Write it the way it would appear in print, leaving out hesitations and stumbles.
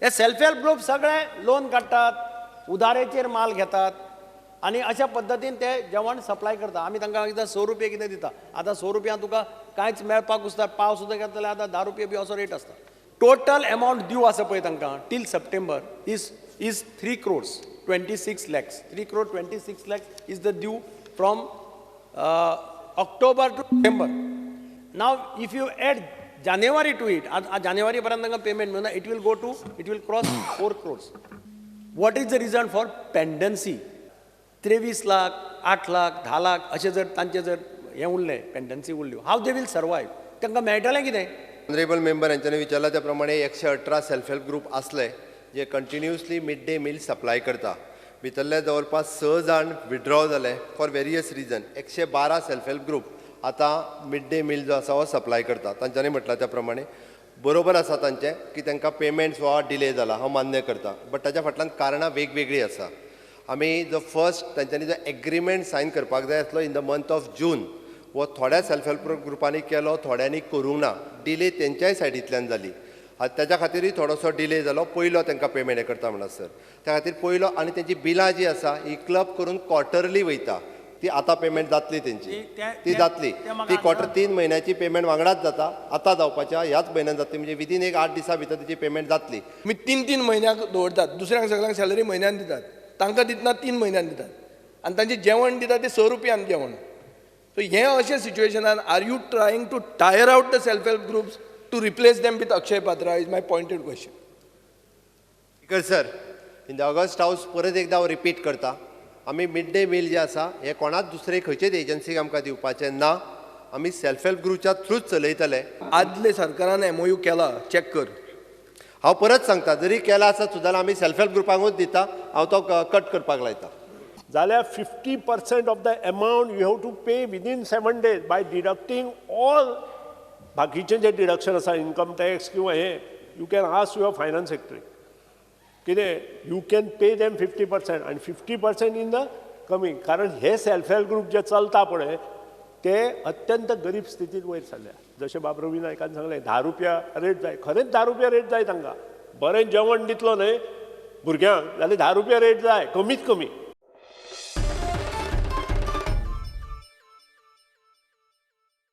हे self help group सगळे loan काडटात, उधारेचेर माल घेतात आणि अशा पद्दतीन ते जेवण सप्लाय करता. आमी तांकां एकदां 100 रुपया कितें दिता. आतां 100 रुपया तुका कांयच मेळपाक उसता, पाव सुद्दां घेतले जाल्यार आतां 10 रुपया बी असो रेट आसता. टोटल अमावंट ड्यू आसा पळय तांकां till September is 3 crores 26 lakhs. 3 crore 26 lakhs is the due from October to September. Now if you add January to it, January पर्यंत तांकां पेमेंट मेळना, it will cross 4 crores. What is the reason for pendency? 23 lakh, 8 lakh, 10 lakh अशें जर तांचे जर हें उरलें pendency उरल्यो, हाव दे वील सर्वायव? तांकां मेळटलें कितें? ऑनरेबल मेंबर यांच्यानी विचारला त्या प्रमाणे 118 सेल्फ हेल्प ग्रुप असले जे continuously mid day meal supply करता. भितरले जवळपास 6 जाण विड्रॉ जाले for various reason. 112 self help group आतां मिड डे मील जो आसा हो सप्लाय करता. तांच्यांनी म्हटलां त्या प्रमाणे बरोबर आसा तांचें की तांकां पेमेंट्स हो डिले जाला, हांव मान्य करता. बट ताच्या फाटल्यान कारणां वेगवेगळीं आसा. आमी जो फर्स्ट तांच्यांनी जो एग्रीमेंट सायन करपाक जाय आसलो in the month of June, वो थोड्या सेल्फ हेल्प ग्रुपांनी केलो, थोड्यांनी करूंक ना. डिले तेंच्याय सायडींतल्यान जाली. त्याच्या खातीरूय थोडोसो डिले जालो. पयलो तांकां पेमेंट हे करता म्हणा सर, त्या खातीर पयलो. आनी तेंची बिलां जी आसा ही क्लब करून क्वॉर्टरली वयता. ती आतां पेमेंट जातली तेंची, ती जातली. ती क्वॉर्टर 3 म्हयन्याची पेमेंट वांगडाच जाता. आतां जावपाच्या ह्याच म्हयन्यात जातली, म्हणजे विदीन एक 8 दिसां भितर तिची पेमेंट जातली. मी 3 म्हयन्याक दवरतात. दुसऱ्यांक सगळ्यांक सॅलरी म्हयन्यान दितात, तांकां दितना 3 म्हयन्यान दितात. आनी तांचें जेवण दिता ते 100 रुपयान जेवण. सो हे अशें सिच्युएशनान are you trying to tire out the self help groups to replace them with Akshay Patra is my pointed question. Speaker sir, in the august house परत एकदा हांव रिपीट करता, आमी मिड डे मील जे आसा हे कोणाच दुसरे खंयचेच एजन्सीक आमकां दिवपाचें ना. आमी सेल्फ हेल्प ग्रुपच्या थ्रूच चलयतले. आदले सरकारान MOU केला, चॅक कर. हांव परत सांगता, जरी केला आसत सुद्दां आमी सेल्फ हेल्प ग्रुपांकूच दिता. हांव तो कट करपाक लायता. जाल्यार 50% of the amount you have to pay within 7 days by deducting all बाकीचे जे डिडक्शन आसा इन्कम टॅक्स किंवा हे you can ask your finance secretary कितें यू कॅन पे देम 50% आनी 50% इन द कमींग. कारण हे सेल्फ हेल्प ग्रुप जे चलता पळय ते अत्यंत गरीब स्थितीत वयर सरल्या. जशें बाब रवी नायकान सांगलें 10 रुपया रेट जाय, खरेंच 10 रुपया रेट जाय तांकां. बरें जेवण दितलो न्हय भुरग्यांक जाल्यार 10 रुपया रेट जाय कमीत कमी.